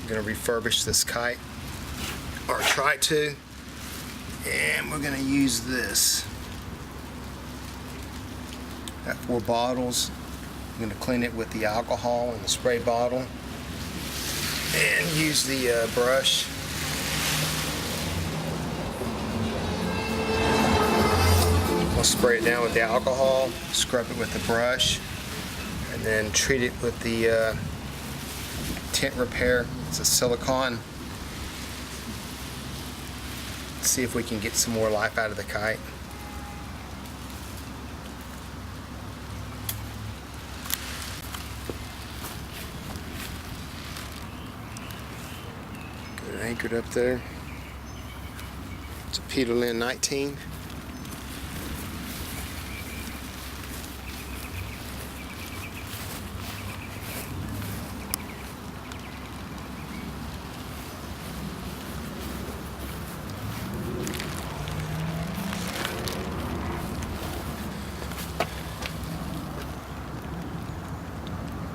going to refurbish this kite, or try to, and we're going to use this. Got 4 bottles. I'm going to clean it with the alcohol in the spray bottle and use the brush. I'll spray it down with the alcohol, scrub it with the brush, and then treat it with the tint repair. It's a silicone. See if we can get some more life out of the kite. Get it anchored up there. It's a Peter Lynn 19.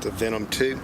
The Venom 2.